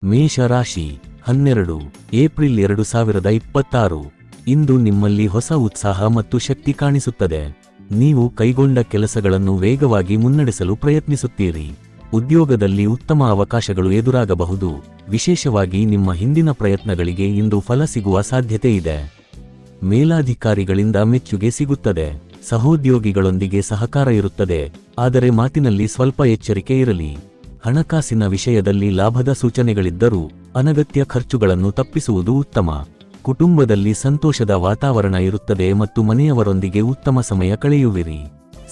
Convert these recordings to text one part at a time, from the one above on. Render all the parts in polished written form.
ಮೇಷರಾಶಿ 12 ಏಪ್ರಿಲ್ 2026. ಇಂದು ನಿಮ್ಮಲ್ಲಿ ಹೊಸ ಉತ್ಸಾಹ ಮತ್ತು ಶಕ್ತಿ ಕಾಣಿಸುತ್ತದೆ. ನೀವು ಕೈಗೊಂಡ ಕೆಲಸಗಳನ್ನು ವೇಗವಾಗಿ ಮುನ್ನಡೆಸಲು ಪ್ರಯತ್ನಿಸುತ್ತೀರಿ. ಉದ್ಯೋಗದಲ್ಲಿ ಉತ್ತಮ ಅವಕಾಶಗಳು ಎದುರಾಗಬಹುದು. ವಿಶೇಷವಾಗಿ ನಿಮ್ಮ ಹಿಂದಿನ ಪ್ರಯತ್ನಗಳಿಗೆ ಇಂದು ಫಲ ಸಿಗುವ ಸಾಧ್ಯತೆ ಇದೆ. ಮೇಲಾಧಿಕಾರಿಗಳಿಂದ ಮೆಚ್ಚುಗೆ ಸಿಗುತ್ತದೆ. ಸಹೋದ್ಯೋಗಿಗಳೊಂದಿಗೆ ಸಹಕಾರ ಇರುತ್ತದೆ, ಆದರೆ ಮಾತಿನಲ್ಲಿ ಸ್ವಲ್ಪ ಎಚ್ಚರಿಕೆ ಇರಲಿ. ಹಣಕಾಸಿನ ವಿಷಯದಲ್ಲಿ ಲಾಭದ ಸೂಚನೆಗಳಿದ್ದರೂ ಅನಗತ್ಯ ಖರ್ಚುಗಳನ್ನು ತಪ್ಪಿಸುವುದು ಉತ್ತಮ. ಕುಟುಂಬದಲ್ಲಿ ಸಂತೋಷದ ವಾತಾವರಣ ಇರುತ್ತದೆ ಮತ್ತು ಮನೆಯವರೊಂದಿಗೆ ಉತ್ತಮ ಸಮಯ ಕಳೆಯುವಿರಿ.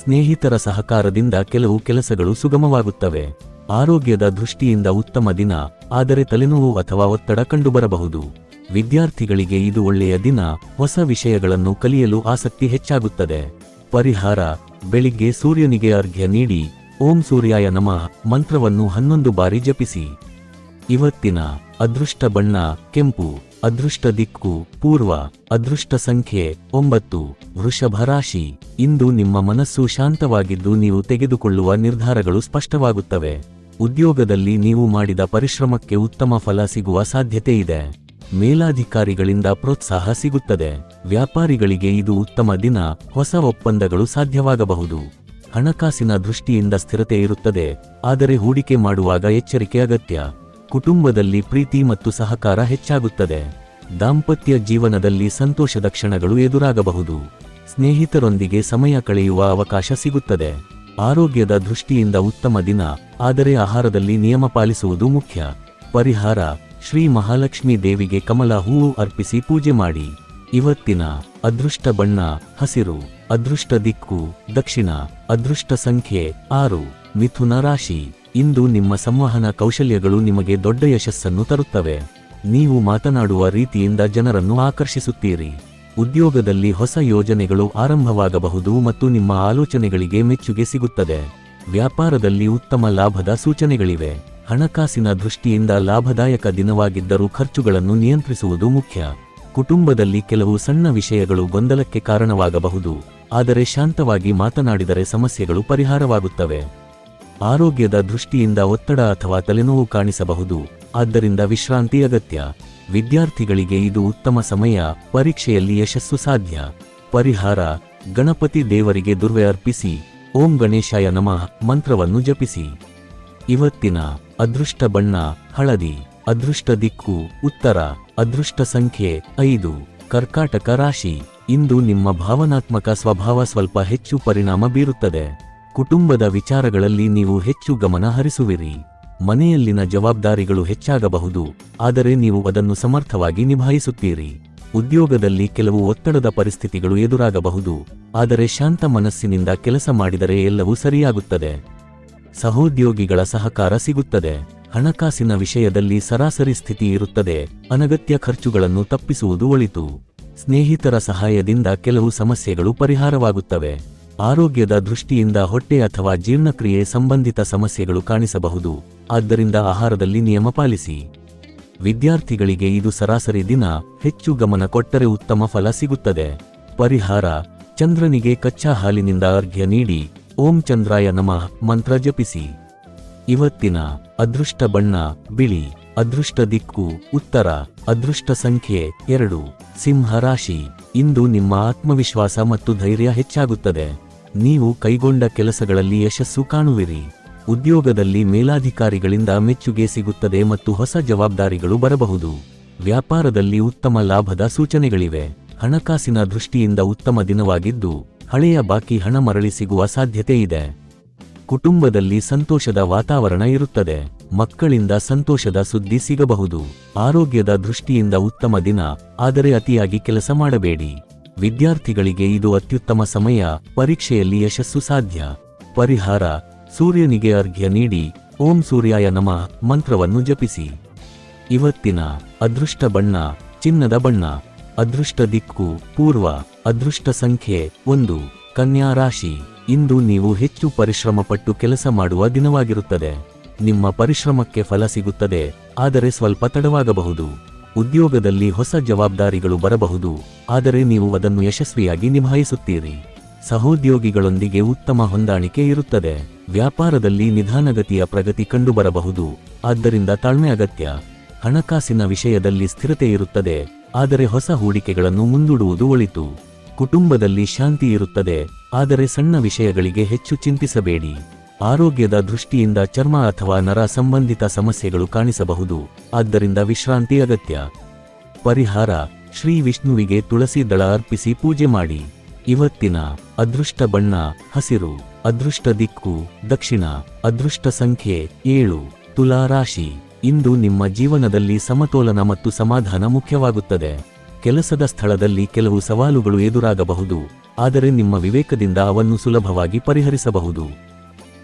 ಸ್ನೇಹಿತರ ಸಹಕಾರದಿಂದ ಕೆಲವು ಕೆಲಸಗಳು ಸುಗಮವಾಗುತ್ತವೆ. ಆರೋಗ್ಯದ ದೃಷ್ಟಿಯಿಂದ ಉತ್ತಮ ದಿನ, ಆದರೆ ತಲೆನೋವು ಅಥವಾ ಒತ್ತಡ ಕಂಡುಬರಬಹುದು. ವಿದ್ಯಾರ್ಥಿಗಳಿಗೆ ಇದು ಒಳ್ಳೆಯ ದಿನ. ಹೊಸ ವಿಷಯಗಳನ್ನು ಕಲಿಯಲು ಆಸಕ್ತಿ ಹೆಚ್ಚಾಗುತ್ತದೆ. ಪರಿಹಾರ: ಬೆಳಿಗ್ಗೆ ಸೂರ್ಯನಿಗೆ ಅರ್ಘ್ಯ ನೀಡಿ ಓಂ ಸೂರ್ಯಾಯ ನಮಃ ಮಂತ್ರವನ್ನು 11 ಬಾರಿ ಜಪಿಸಿ. ಇವತ್ತಿನ ಅದೃಷ್ಟ ಬಣ್ಣ ಕೆಂಪು. ಅದೃಷ್ಟ ದಿಕ್ಕು ಪೂರ್ವ. ಅದೃಷ್ಟ ಸಂಖ್ಯೆ 9. ವೃಷಭ ರಾಶಿ. ಇಂದು ನಿಮ್ಮ ಮನಸ್ಸು ಶಾಂತವಾಗಿದ್ದು ನೀವು ತೆಗೆದುಕೊಳ್ಳುವ ನಿರ್ಧಾರಗಳು ಸ್ಪಷ್ಟವಾಗುತ್ತವೆ. ಉದ್ಯೋಗದಲ್ಲಿ ನೀವು ಮಾಡಿದ ಪರಿಶ್ರಮಕ್ಕೆ ಉತ್ತಮ ಫಲ ಸಿಗುವ ಸಾಧ್ಯತೆ ಇದೆ. ಮೇಲಾಧಿಕಾರಿಗಳಿಂದ ಪ್ರೋತ್ಸಾಹ ಸಿಗುತ್ತದೆ. ವ್ಯಾಪಾರಿಗಳಿಗೆ ಇದು ಉತ್ತಮ ದಿನ. ಹೊಸ ಒಪ್ಪಂದಗಳು ಸಾಧ್ಯವಾಗಬಹುದು. ಹಣಕಾಸಿನ ದೃಷ್ಟಿಯಿಂದ ಸ್ಥಿರತೆ ಇರುತ್ತದೆ, ಆದರೆ ಹೂಡಿಕೆ ಮಾಡುವಾಗ ಎಚ್ಚರಿಕೆ ಅಗತ್ಯ. ಕುಟುಂಬದಲ್ಲಿ ಪ್ರೀತಿ ಮತ್ತು ಸಹಕಾರ ಹೆಚ್ಚಾಗುತ್ತದೆ. ದಾಂಪತ್ಯ ಜೀವನದಲ್ಲಿ ಸಂತೋಷದ ಕ್ಷಣಗಳು ಎದುರಾಗಬಹುದು. ಸ್ನೇಹಿತರೊಂದಿಗೆ ಸಮಯ ಕಳೆಯುವ ಅವಕಾಶ ಸಿಗುತ್ತದೆ. ಆರೋಗ್ಯದ ದೃಷ್ಟಿಯಿಂದ ಉತ್ತಮ ದಿನ, ಆದರೆ ಆಹಾರದಲ್ಲಿ ನಿಯಮ ಪಾಲಿಸುವುದು ಮುಖ್ಯ. ಪರಿಹಾರ: ಶ್ರೀ ಮಹಾಲಕ್ಷ್ಮೀ ದೇವಿಗೆ ಕಮಲ ಹೂವು ಅರ್ಪಿಸಿ ಪೂಜೆ ಮಾಡಿ. ಇವತ್ತಿನ ಅದೃಷ್ಟ ಬಣ್ಣ ಹಸಿರು. ಅದೃಷ್ಟ ದಿಕ್ಕು ದಕ್ಷಿಣ. ಅದೃಷ್ಟ ಸಂಖ್ಯೆ 6. ಮಿಥುನ ರಾಶಿ. ಇಂದು ನಿಮ್ಮ ಸಂವಹನ ಕೌಶಲ್ಯಗಳು ನಿಮಗೆ ದೊಡ್ಡ ಯಶಸ್ಸನ್ನು ತರುತ್ತವೆ. ನೀವು ಮಾತನಾಡುವ ರೀತಿಯಿಂದ ಜನರನ್ನು ಆಕರ್ಷಿಸುತ್ತೀರಿ. ಉದ್ಯೋಗದಲ್ಲಿ ಹೊಸ ಯೋಜನೆಗಳು ಆರಂಭವಾಗಬಹುದು ಮತ್ತು ನಿಮ್ಮ ಆಲೋಚನೆಗಳಿಗೆ ಮೆಚ್ಚುಗೆ ಸಿಗುತ್ತದೆ. ವ್ಯಾಪಾರದಲ್ಲಿ ಉತ್ತಮ ಲಾಭದ ಸೂಚನೆಗಳಿವೆ. ಹಣಕಾಸಿನ ದೃಷ್ಟಿಯಿಂದ ಲಾಭದಾಯಕ ದಿನವಾಗಿದ್ದರೂ ಖರ್ಚುಗಳನ್ನು ನಿಯಂತ್ರಿಸುವುದು ಮುಖ್ಯ. ಕುಟುಂಬದಲ್ಲಿ ಕೆಲವು ಸಣ್ಣ ವಿಷಯಗಳು ಗೊಂದಲಕ್ಕೆ ಕಾರಣವಾಗಬಹುದು, ಆದರೆ ಶಾಂತವಾಗಿ ಮಾತನಾಡಿದರೆ ಸಮಸ್ಯೆಗಳು ಪರಿಹಾರವಾಗುತ್ತವೆ. ಆರೋಗ್ಯದ ದೃಷ್ಟಿಯಿಂದ ಒತ್ತಡ ಅಥವಾ ತಲೆನೋವು ಕಾಣಿಸಬಹುದು, ಆದ್ದರಿಂದ ವಿಶ್ರಾಂತಿ ಅಗತ್ಯ. ವಿದ್ಯಾರ್ಥಿಗಳಿಗೆ ಇದು ಉತ್ತಮ ಸಮಯ. ಪರೀಕ್ಷೆಯಲ್ಲಿ ಯಶಸ್ಸು ಸಾಧ್ಯ. ಪರಿಹಾರ: ಗಣಪತಿ ದೇವರಿಗೆ ದುರ್ವೆ ಅರ್ಪಿಸಿ ಓಂ ಗಣೇಶಾಯ ನಮಃ ಮಂತ್ರವನ್ನು ಜಪಿಸಿ. ಇವತ್ತಿನ ಅದೃಷ್ಟ ಬಣ್ಣ ಹಳದಿ. ಅದೃಷ್ಟ ದಿಕ್ಕು ಉತ್ತರ. ಅದೃಷ್ಟ ಸಂಖ್ಯೆ 5. ಕರ್ಕಾಟಕ ರಾಶಿ. ಇಂದು ನಿಮ್ಮ ಭಾವನಾತ್ಮಕ ಸ್ವಭಾವ ಸ್ವಲ್ಪ ಹೆಚ್ಚು ಪರಿಣಾಮ ಬೀರುತ್ತದೆ. ಕುಟುಂಬದ ವಿಚಾರಗಳಲ್ಲಿ ನೀವು ಹೆಚ್ಚು ಗಮನ ಹರಿಸುವಿರಿ. ಮನೆಯಲ್ಲಿನ ಜವಾಬ್ದಾರಿಗಳು ಹೆಚ್ಚಾಗಬಹುದು, ಆದರೆ ನೀವು ಅದನ್ನು ಸಮರ್ಥವಾಗಿ ನಿಭಾಯಿಸುತ್ತೀರಿ. ಉದ್ಯೋಗದಲ್ಲಿ ಕೆಲವು ಒತ್ತಡದ ಪರಿಸ್ಥಿತಿಗಳು ಎದುರಾಗಬಹುದು, ಆದರೆ ಶಾಂತ ಮನಸ್ಸಿನಿಂದ ಕೆಲಸ ಮಾಡಿದರೆ ಎಲ್ಲವೂ ಸರಿಯಾಗುತ್ತದೆ. ಸಹೋದ್ಯೋಗಿಗಳ ಸಹಕಾರ ಸಿಗುತ್ತದೆ. ಹಣಕಾಸಿನ ವಿಷಯದಲ್ಲಿ ಸರಾಸರಿ ಸ್ಥಿತಿ ಇರುತ್ತದೆ. ಅನಗತ್ಯ ಖರ್ಚುಗಳನ್ನು ತಪ್ಪಿಸುವುದು ಒಳಿತು. ಸ್ನೇಹಿತರ ಸಹಾಯದಿಂದ ಕೆಲವು ಸಮಸ್ಯೆಗಳು ಪರಿಹಾರವಾಗುತ್ತವೆ. ಆರೋಗ್ಯದ ದೃಷ್ಟಿಯಿಂದ ಹೊಟ್ಟೆ ಅಥವಾ ಜೀರ್ಣಕ್ರಿಯೆ ಸಂಬಂಧಿತ ಸಮಸ್ಯೆಗಳು ಕಾಣಿಸಬಹುದು, ಆದ್ದರಿಂದ ಆಹಾರದಲ್ಲಿ ನಿಯಮ ಪಾಲಿಸಿ. ವಿದ್ಯಾರ್ಥಿಗಳಿಗೆ ಇದು ಸರಾಸರಿ ದಿನ. ಹೆಚ್ಚು ಗಮನ ಕೊಟ್ಟರೆ ಉತ್ತಮ ಫಲ ಸಿಗುತ್ತದೆ. ಪರಿಹಾರ: ಚಂದ್ರನಿಗೆ ಕಚ್ಚಾ ಹಾಲಿನಿಂದ ಅರ್ಘ್ಯ ನೀಡಿ ಓಂ ಚಂದ್ರಾಯ ನಮಃ ಮಂತ್ರ ಜಪಿಸಿ. ಇವತ್ತಿನ ಅದೃಷ್ಟ ಬಣ್ಣ ಬಿಳಿ. ಅದೃಷ್ಟ ದಿಕ್ಕು ಉತ್ತರ. ಅದೃಷ್ಟ ಸಂಖ್ಯೆ 2. ಸಿಂಹ ರಾಶಿ. ಇಂದು ನಿಮ್ಮ ಆತ್ಮವಿಶ್ವಾಸ ಮತ್ತು ಧೈರ್ಯ ಹೆಚ್ಚಾಗುತ್ತದೆ. ನೀವು ಕೈಗೊಂಡ ಕೆಲಸಗಳಲ್ಲಿ ಯಶಸ್ಸು ಕಾಣುವಿರಿ. ಉದ್ಯೋಗದಲ್ಲಿ ಮೇಲಾಧಿಕಾರಿಗಳಿಂದ ಮೆಚ್ಚುಗೆ ಸಿಗುತ್ತದೆ ಮತ್ತು ಹೊಸ ಜವಾಬ್ದಾರಿಗಳು ಬರಬಹುದು. ವ್ಯಾಪಾರದಲ್ಲಿ ಉತ್ತಮ ಲಾಭದ ಸೂಚನೆಗಳಿವೆ. ಹಣಕಾಸಿನ ದೃಷ್ಟಿಯಿಂದ ಉತ್ತಮ ದಿನವಾಗಿದ್ದು, ಹಳೆಯ ಬಾಕಿ ಹಣ ಮರಳಿ ಸಿಗುವ ಸಾಧ್ಯತೆ ಇದೆ. ಕುಟುಂಬದಲ್ಲಿ ಸಂತೋಷದ ವಾತಾವರಣ ಇರುತ್ತದೆ. ಮಕ್ಕಳಿಂದ ಸಂತೋಷದ ಸುದ್ದಿ ಸಿಗಬಹುದು. ಆರೋಗ್ಯದ ದೃಷ್ಟಿಯಿಂದ ಉತ್ತಮ ದಿನ, ಆದರೆ ಅತಿಯಾಗಿ ಕೆಲಸ ಮಾಡಬೇಡಿ. ವಿದ್ಯಾರ್ಥಿಗಳಿಗೆ ಇದು ಅತ್ಯುತ್ತಮ ಸಮಯ. ಪರೀಕ್ಷೆಯಲ್ಲಿ ಯಶಸ್ಸು ಸಾಧ್ಯ. ಪರಿಹಾರ: ಸೂರ್ಯನಿಗೆ ಅರ್ಘ್ಯ ನೀಡಿ ಓಂ ಸೂರ್ಯಾಯ ನಮಃ ಮಂತ್ರವನ್ನು ಜಪಿಸಿ. ಇವತ್ತಿನ ಅದೃಷ್ಟ ಬಣ್ಣ ಚಿನ್ನದ ಬಣ್ಣ. ಅದೃಷ್ಟ ದಿಕ್ಕು ಪೂರ್ವ. ಅದೃಷ್ಟ ಸಂಖ್ಯೆ 1. ಕನ್ಯಾ ರಾಶಿ. ಇಂದು ನೀವು ಹೆಚ್ಚು ಪರಿಶ್ರಮಪಟ್ಟು ಕೆಲಸ ಮಾಡುವ ದಿನವಾಗಿರುತ್ತದೆ. ನಿಮ್ಮ ಪರಿಶ್ರಮಕ್ಕೆ ಫಲ ಸಿಗುತ್ತದೆ, ಆದರೆ ಸ್ವಲ್ಪ ತಡವಾಗಬಹುದು. ಉದ್ಯೋಗದಲ್ಲಿ ಹೊಸ ಜವಾಬ್ದಾರಿಗಳು ಬರಬಹುದು, ಆದರೆ ನೀವು ಅದನ್ನು ಯಶಸ್ವಿಯಾಗಿ ನಿಭಾಯಿಸುತ್ತೀರಿ. ಸಹೋದ್ಯೋಗಿಗಳೊಂದಿಗೆ ಉತ್ತಮ ಹೊಂದಾಣಿಕೆ ಇರುತ್ತದೆ. ವ್ಯಾಪಾರದಲ್ಲಿ ನಿಧಾನಗತಿಯ ಪ್ರಗತಿ ಕಂಡುಬರಬಹುದು, ಆದ್ದರಿಂದ ತಾಳ್ಮೆ ಅಗತ್ಯ. ಹಣಕಾಸಿನ ವಿಷಯದಲ್ಲಿ ಸ್ಥಿರತೆ ಇರುತ್ತದೆ, ಆದರೆ ಹೊಸ ಹೂಡಿಕೆಗಳನ್ನು ಮುಂದೂಡುವುದು ಒಳಿತು. ಕುಟುಂಬದಲ್ಲಿ ಶಾಂತಿ ಇರುತ್ತದೆ, ಆದರೆ ಸಣ್ಣ ವಿಷಯಗಳಿಗೆ ಹೆಚ್ಚು ಚಿಂತಿಸಬೇಡಿ. ಆರೋಗ್ಯದ ದೃಷ್ಟಿಯಿಂದ ಚರ್ಮ ಅಥವಾ ನರ ಸಂಬಂಧಿತ ಸಮಸ್ಯೆಗಳು ಕಾಣಿಸಬಹುದು, ಆದ್ದರಿಂದ ವಿಶ್ರಾಂತಿ ಅಗತ್ಯ. ಪರಿಹಾರ: ಶ್ರೀ ವಿಷ್ಣುವಿಗೆ ತುಳಸಿ ದಳ ಅರ್ಪಿಸಿ ಪೂಜೆ ಮಾಡಿ. ಇವತ್ತಿನ ಅದೃಷ್ಟ ಬಣ್ಣ ಹಸಿರು. ಅದೃಷ್ಟ ದಿಕ್ಕು ದಕ್ಷಿಣ. ಅದೃಷ್ಟ ಸಂಖ್ಯೆ 7. ತುಲಾ ರಾಶಿ. ಇಂದು ನಿಮ್ಮ ಜೀವನದಲ್ಲಿ ಸಮತೋಲನ ಮತ್ತು ಸಮಾಧಾನ ಮುಖ್ಯವಾಗುತ್ತದೆ. ಕೆಲಸದ ಸ್ಥಳದಲ್ಲಿ ಕೆಲವು ಸವಾಲುಗಳು ಎದುರಾಗಬಹುದು, ಆದರೆ ನಿಮ್ಮ ವಿವೇಕದಿಂದ ಅವನ್ನು ಸುಲಭವಾಗಿ ಪರಿಹರಿಸಬಹುದು.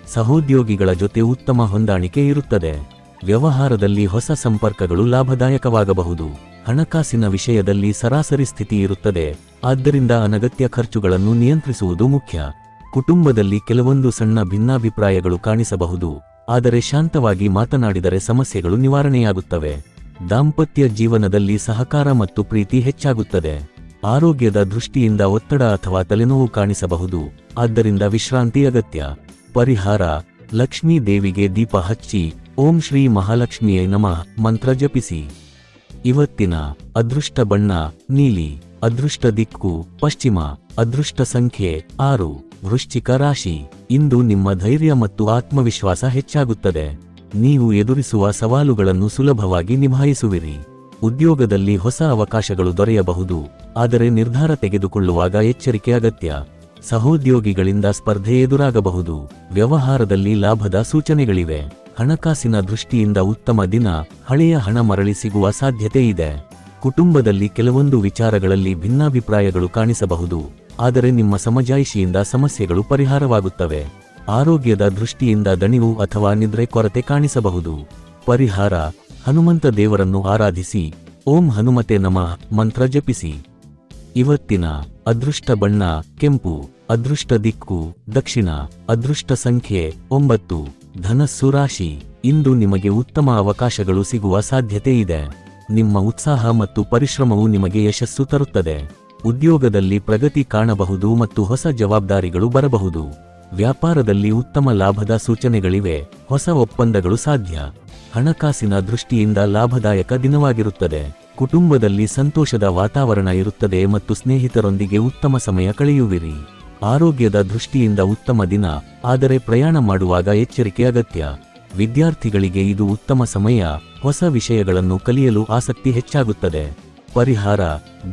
ಸಹೋದ್ಯೋಗಿಗಳ ಜೊತೆ ಉತ್ತಮ ಹೊಂದಾಣಿಕೆ ಇರುತ್ತದೆ. ವ್ಯವಹಾರದಲ್ಲಿ ಹೊಸ ಸಂಪರ್ಕಗಳು ಲಾಭದಾಯಕವಾಗಬಹುದು. ಹಣಕಾಸಿನ ವಿಷಯದಲ್ಲಿ ಸರಾಸರಿ ಸ್ಥಿತಿ ಇರುತ್ತದೆ, ಆದ್ದರಿಂದ ಅನಗತ್ಯ ಖರ್ಚುಗಳನ್ನು ನಿಯಂತ್ರಿಸುವುದು ಮುಖ್ಯ. ಕುಟುಂಬದಲ್ಲಿ ಕೆಲವೊಂದು ಸಣ್ಣ ಭಿನ್ನಾಭಿಪ್ರಾಯಗಳು ಕಾಣಿಸಬಹುದು, ಆದರೆ ಶಾಂತವಾಗಿ ಮಾತನಾಡಿದರೆ ಸಮಸ್ಯೆಗಳು ನಿವಾರಣೆಯಾಗುತ್ತವೆ. ದಾಂಪತ್ಯ ಜೀವನದಲ್ಲಿ ಸಹಕಾರ ಮತ್ತು ಪ್ರೀತಿ ಹೆಚ್ಚಾಗುತ್ತದೆ. ಆರೋಗ್ಯದ ದೃಷ್ಟಿಯಿಂದ ಒತ್ತಡ ಅಥವಾ ತಲೆನೋವು ಕಾಣಿಸಬಹುದು, ಆದ್ದರಿಂದ ವಿಶ್ರಾಂತಿ ಅಗತ್ಯ. ಪರಿಹಾರ: ಲಕ್ಷ್ಮೀ ದೇವಿಗೆ ದೀಪ ಹಚ್ಚಿ ಓಂ ಶ್ರೀ ಮಹಾಲಕ್ಷ್ಮಿಯೇ ನಮಃ ಮಂತ್ರ ಜಪಿಸಿ. ಇವತ್ತಿನ ಅದೃಷ್ಟ ಬಣ್ಣ ನೀಲಿ. ಅದೃಷ್ಟ ದಿಕ್ಕು ಪಶ್ಚಿಮ. ಅದೃಷ್ಟ ಸಂಖ್ಯೆ 6. ವೃಶ್ಚಿಕ ರಾಶಿ. ಇಂದು ನಿಮ್ಮ ಧೈರ್ಯ ಮತ್ತು ಆತ್ಮವಿಶ್ವಾಸ ಹೆಚ್ಚಾಗುತ್ತದೆ. ನೀವು ಎದುರಿಸುವ ಸವಾಲುಗಳನ್ನು ಸುಲಭವಾಗಿ ನಿಭಾಯಿಸುವಿರಿ. ಉದ್ಯೋಗದಲ್ಲಿ ಹೊಸ ಅವಕಾಶಗಳು ದೊರೆಯಬಹುದು, ಆದರೆ ನಿರ್ಧಾರ ತೆಗೆದುಕೊಳ್ಳುವಾಗ ಎಚ್ಚರಿಕೆ ಅಗತ್ಯ. ಸಹೋದ್ಯೋಗಿಗಳಿಂದ ಸ್ಪರ್ಧೆ ಎದುರಾಗಬಹುದು. ವ್ಯವಹಾರದಲ್ಲಿ ಲಾಭದ ಸೂಚನೆಗಳಿವೆ. ಹಣಕಾಸಿನ ದೃಷ್ಟಿಯಿಂದ ಉತ್ತಮ ದಿನ. ಹಳೆಯ ಹಣ ಮರಳಿ ಸಿಗುವ ಸಾಧ್ಯತೆ ಇದೆ. ಕುಟುಂಬದಲ್ಲಿ ಕೆಲವೊಂದು ವಿಚಾರಗಳಲ್ಲಿ ಭಿನ್ನಾಭಿಪ್ರಾಯಗಳು ಕಾಣಿಸಬಹುದು, ಆದರೆ ನಿಮ್ಮ ಸಮಜಾಯಿಷಿಯಿಂದ ಸಮಸ್ಯೆಗಳು ಪರಿಹಾರವಾಗುತ್ತವೆ. ಆರೋಗ್ಯದ ದೃಷ್ಟಿಯಿಂದ ದಣಿವು ಅಥವಾ ನಿದ್ರೆ ಕೊರತೆ ಕಾಣಿಸಬಹುದು. ಪರಿಹಾರ: ಹನುಮಂತ ದೇವರನ್ನು ಆರಾಧಿಸಿ ಓಂ ಹನುಮತೆ ನಮಃ ಮಂತ್ರ ಜಪಿಸಿ. ಇವತ್ತಿನ ಅದೃಷ್ಟ ಬಣ್ಣ ಕೆಂಪು. ಅದೃಷ್ಟ ದಿಕ್ಕು ದಕ್ಷಿಣ. ಅದೃಷ್ಟ ಸಂಖ್ಯೆ 9. ಧನಸ್ಸು ರಾಶಿ. ಇಂದು ನಿಮಗೆ ಉತ್ತಮ ಅವಕಾಶಗಳು ಸಿಗುವ ಸಾಧ್ಯತೆ ಇದೆ. ನಿಮ್ಮ ಉತ್ಸಾಹ ಮತ್ತು ಪರಿಶ್ರಮವು ನಿಮಗೆ ಯಶಸ್ಸು ತರುತ್ತದೆ. ಉದ್ಯೋಗದಲ್ಲಿ ಪ್ರಗತಿ ಕಾಣಬಹುದು ಮತ್ತು ಹೊಸ ಜವಾಬ್ದಾರಿಗಳು ಬರಬಹುದು. ವ್ಯಾಪಾರದಲ್ಲಿ ಉತ್ತಮ ಲಾಭದ ಸೂಚನೆಗಳಿವೆ. ಹೊಸ ಒಪ್ಪಂದಗಳು ಸಾಧ್ಯ. ಹಣಕಾಸಿನ ದೃಷ್ಟಿಯಿಂದ ಲಾಭದಾಯಕ ದಿನವಾಗಿರುತ್ತದೆ. ಕುಟುಂಬದಲ್ಲಿ ಸಂತೋಷದ ವಾತಾವರಣ ಇರುತ್ತದೆ ಮತ್ತು ಸ್ನೇಹಿತರೊಂದಿಗೆ ಉತ್ತಮ ಸಮಯ ಕಳೆಯುವಿರಿ. ಆರೋಗ್ಯದ ದೃಷ್ಟಿಯಿಂದ ಉತ್ತಮ ದಿನ, ಆದರೆ ಪ್ರಯಾಣ ಮಾಡುವಾಗ ಎಚ್ಚರಿಕೆ ಅಗತ್ಯ. ವಿದ್ಯಾರ್ಥಿಗಳಿಗೆ ಇದು ಉತ್ತಮ ಸಮಯ. ಹೊಸ ವಿಷಯಗಳನ್ನು ಕಲಿಯಲು ಆಸಕ್ತಿ ಹೆಚ್ಚಾಗುತ್ತದೆ. ಪರಿಹಾರ: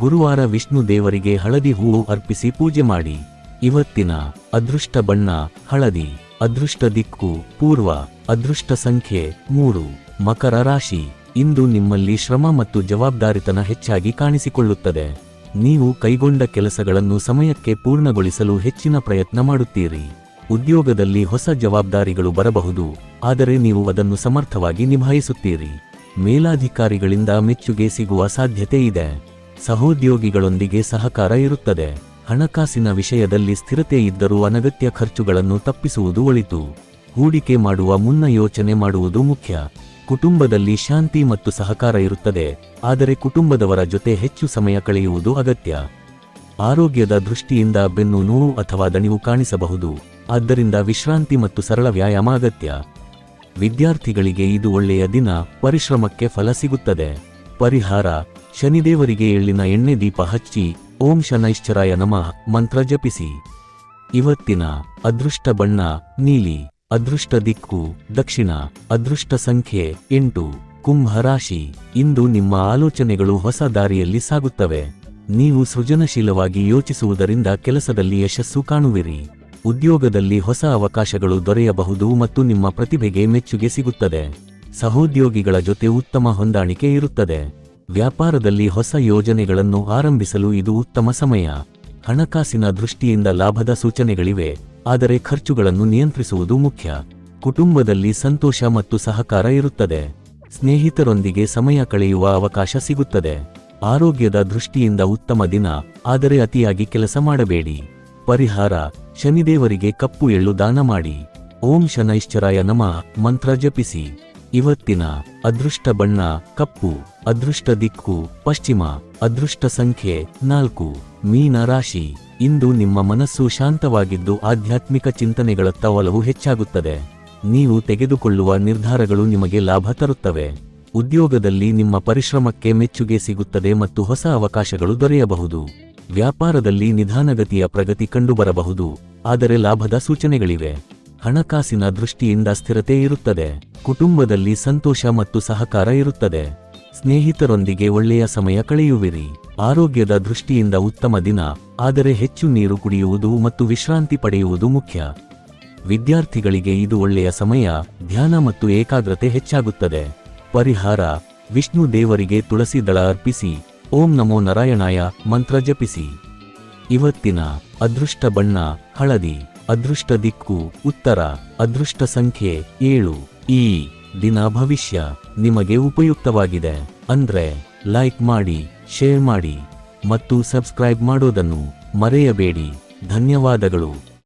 ಗುರುವಾರ ವಿಷ್ಣು ದೇವರಿಗೆ ಹಳದಿ ಹೂವು ಅರ್ಪಿಸಿ ಪೂಜೆ ಮಾಡಿ. ಇವತ್ತಿನ ಅದೃಷ್ಟ ಬಣ್ಣ ಹಳದಿ. ಅದೃಷ್ಟ ದಿಕ್ಕು ಪೂರ್ವ. ಅದೃಷ್ಟ ಸಂಖ್ಯೆ 3. ಮಕರ ರಾಶಿ. ಇಂದು ನಿಮ್ಮಲ್ಲಿ ಶ್ರಮ ಮತ್ತು ಜವಾಬ್ದಾರಿತನ ಹೆಚ್ಚಾಗಿ ಕಾಣಿಸಿಕೊಳ್ಳುತ್ತದೆ. ನೀವು ಕೈಗೊಂಡ ಕೆಲಸಗಳನ್ನು ಸಮಯಕ್ಕೆ ಪೂರ್ಣಗೊಳಿಸಲು ಹೆಚ್ಚಿನ ಪ್ರಯತ್ನ ಮಾಡುತ್ತೀರಿ. ಉದ್ಯೋಗದಲ್ಲಿ ಹೊಸ ಜವಾಬ್ದಾರಿಗಳು ಬರಬಹುದು, ಆದರೆ ನೀವು ಅದನ್ನು ಸಮರ್ಥವಾಗಿ ನಿಭಾಯಿಸುತ್ತೀರಿ. ಮೇಲಾಧಿಕಾರಿಗಳಿಂದ ಮೆಚ್ಚುಗೆ ಸಿಗುವ ಸಾಧ್ಯತೆ ಇದೆ. ಸಹೋದ್ಯೋಗಿಗಳೊಂದಿಗೆ ಸಹಕಾರ ಇರುತ್ತದೆ. ಹಣಕಾಸಿನ ವಿಷಯದಲ್ಲಿ ಸ್ಥಿರತೆ ಇದ್ದರೂ ಅನಗತ್ಯ ಖರ್ಚುಗಳನ್ನು ತಪ್ಪಿಸುವುದು ಒಳಿತು. ಹೂಡಿಕೆ ಮಾಡುವ ಮುನ್ನ ಯೋಚನೆ ಮಾಡುವುದು ಮುಖ್ಯ. ಕುಟುಂಬದಲ್ಲಿ ಶಾಂತಿ ಮತ್ತು ಸಹಕಾರ ಇರುತ್ತದೆ, ಆದರೆ ಕುಟುಂಬದವರ ಜೊತೆ ಹೆಚ್ಚು ಸಮಯ ಕಳೆಯುವುದು ಅಗತ್ಯ. ಆರೋಗ್ಯದ ದೃಷ್ಟಿಯಿಂದ ಬೆನ್ನು ನೋವು ಅಥವಾ ದಣಿವು ಕಾಣಿಸಬಹುದು, ಆದ್ದರಿಂದ ವಿಶ್ರಾಂತಿ ಮತ್ತು ಸರಳ ವ್ಯಾಯಾಮ ಅಗತ್ಯ. ವಿದ್ಯಾರ್ಥಿಗಳಿಗೆ ಇದು ಒಳ್ಳೆಯ ದಿನ. ಪರಿಶ್ರಮಕ್ಕೆ ಫಲ ಸಿಗುತ್ತದೆ. ಪರಿಹಾರ: ಶನಿದೇವರಿಗೆ ಎಳ್ಳಿನ ಎಣ್ಣೆ ದೀಪ ಹಚ್ಚಿ ಓಂ ಶನೈಶ್ಚರಾಯ ನಮಃ ಮಂತ್ರ ಜಪಿಸಿ. ಇವತ್ತಿನ ಅದೃಷ್ಟ ಬಣ್ಣ ನೀಲಿ. ಅದೃಷ್ಟ ದಿಕ್ಕು ದಕ್ಷಿಣ. ಅದೃಷ್ಟ ಸಂಖ್ಯೆ 8. ಕುಂಭ ರಾಶಿ. ಇಂದು ನಿಮ್ಮ ಆಲೋಚನೆಗಳು ಹೊಸ ದಾರಿಯಲ್ಲಿ ಸಾಗುತ್ತವೆ. ನೀವು ಸೃಜನಶೀಲವಾಗಿ ಯೋಚಿಸುವುದರಿಂದ ಕೆಲಸದಲ್ಲಿ ಯಶಸ್ಸು ಕಾಣುವಿರಿ. ಉದ್ಯೋಗದಲ್ಲಿ ಹೊಸ ಅವಕಾಶಗಳು ದೊರೆಯಬಹುದು ಮತ್ತು ನಿಮ್ಮ ಪ್ರತಿಭೆಗೆ ಮೆಚ್ಚುಗೆ ಸಿಗುತ್ತದೆ. ಸಹೋದ್ಯೋಗಿಗಳ ಜೊತೆ ಉತ್ತಮ ಹೊಂದಾಣಿಕೆ ಇರುತ್ತದೆ. ವ್ಯಾಪಾರದಲ್ಲಿ ಹೊಸ ಯೋಜನೆಗಳನ್ನು ಆರಂಭಿಸಲು ಇದು ಉತ್ತಮ ಸಮಯ. ಹಣಕಾಸಿನ ದೃಷ್ಟಿಯಿಂದ ಲಾಭದ ಸೂಚನೆಗಳಿವೆ, ಆದರೆ ಖರ್ಚುಗಳನ್ನು ನಿಯಂತ್ರಿಸುವುದು ಮುಖ್ಯ. ಕುಟುಂಬದಲ್ಲಿ ಸಂತೋಷ ಮತ್ತು ಸಹಕಾರ ಇರುತ್ತದೆ. ಸ್ನೇಹಿತರೊಂದಿಗೆ ಸಮಯ ಕಳೆಯುವ ಅವಕಾಶ ಸಿಗುತ್ತದೆ. ಆರೋಗ್ಯದ ದೃಷ್ಟಿಯಿಂದ ಉತ್ತಮ ದಿನ, ಆದರೆ ಅತಿಯಾಗಿ ಕೆಲಸ ಮಾಡಬೇಡಿ. ಪರಿಹಾರ: ಶನಿದೇವರಿಗೆ ಕಪ್ಪು ಎಳ್ಳು ದಾನ ಮಾಡಿ. ಓಂ ಶನೈಶ್ಚರಾಯ ನಮಃ ಮಂತ್ರ ಜಪಿಸಿ. ಇವತ್ತಿನ ಅದೃಷ್ಟ ಬಣ್ಣ ಕಪ್ಪು. ಅದೃಷ್ಟ ದಿಕ್ಕು ಪಶ್ಚಿಮ. ಅದೃಷ್ಟ ಸಂಖ್ಯೆ 4. ಮೀನ ರಾಶಿ. ಇಂದು ನಿಮ್ಮ ಮನಸ್ಸು ಶಾಂತವಾಗಿದ್ದು ಆಧ್ಯಾತ್ಮಿಕ ಚಿಂತನೆಗಳತ್ತ ಒಲವು ಹೆಚ್ಚಾಗುತ್ತದೆ. ನೀವು ತೆಗೆದುಕೊಳ್ಳುವ ನಿರ್ಧಾರಗಳು ನಿಮಗೆ ಲಾಭ ತರುತ್ತವೆ. ಉದ್ಯೋಗದಲ್ಲಿ ನಿಮ್ಮ ಪರಿಶ್ರಮಕ್ಕೆ ಮೆಚ್ಚುಗೆ ಸಿಗುತ್ತದೆ ಮತ್ತು ಹೊಸ ಅವಕಾಶಗಳು ದೊರೆಯಬಹುದು. ವ್ಯಾಪಾರದಲ್ಲಿ ನಿಧಾನಗತಿಯ ಪ್ರಗತಿ ಕಂಡುಬರಬಹುದು, ಆದರೆ ಲಾಭದ ಸೂಚನೆಗಳಿವೆ. ಹಣಕಾಸಿನ ದೃಷ್ಟಿಯಿಂದ ಸ್ಥಿರತೆ ಇರುತ್ತದೆ. ಕುಟುಂಬದಲ್ಲಿ ಸಂತೋಷ ಮತ್ತು ಸಹಕಾರ ಇರುತ್ತದೆ. ಸ್ನೇಹಿತರೊಂದಿಗೆ ಒಳ್ಳೆಯ ಸಮಯ ಕಳೆಯುವಿರಿ. ಆರೋಗ್ಯದ ದೃಷ್ಟಿಯಿಂದ ಉತ್ತಮ ದಿನ, ಆದರೆ ಹೆಚ್ಚು ನೀರು ಕುಡಿಯುವುದು ಮತ್ತು ವಿಶ್ರಾಂತಿ ಪಡೆಯುವುದು ಮುಖ್ಯ. ವಿದ್ಯಾರ್ಥಿಗಳಿಗೆ ಇದು ಒಳ್ಳೆಯ ಸಮಯ, ಧ್ಯಾನ ಮತ್ತು ಏಕಾಗ್ರತೆ ಹೆಚ್ಚಾಗುತ್ತದೆ. ಪರಿಹಾರ: ವಿಷ್ಣು ದೇವರಿಗೆ ತುಳಸಿ ದಳ ಅರ್ಪಿಸಿ, ಓಂ ನಮೋ ನಾರಾಯಣಾಯ ಮಂತ್ರ ಜಪಿಸಿ. ಇವತ್ತಿನ ಅದೃಷ್ಟ ಬಣ್ಣ ಹಳದಿ. ಅದೃಷ್ಟ ದಿಕ್ಕು ಉತ್ತರ. ಅದೃಷ್ಟ ಸಂಖ್ಯೆ 7. ಈ ದಿನ ಭವಿಷ್ಯ ನಿಮಗೆ ಉಪಯುಕ್ತವಾಗಿದೆ ಅಂದ್ರೆ ಲೈಕ್ ಮಾಡಿ, ಶೇರ್ ಮಾಡಿ ಮತ್ತು ಸಬ್ಸ್ಕ್ರೈಬ್ ಮಾಡೋದನ್ನು ಮರೆಯಬೇಡಿ. ಧನ್ಯವಾದಗಳು.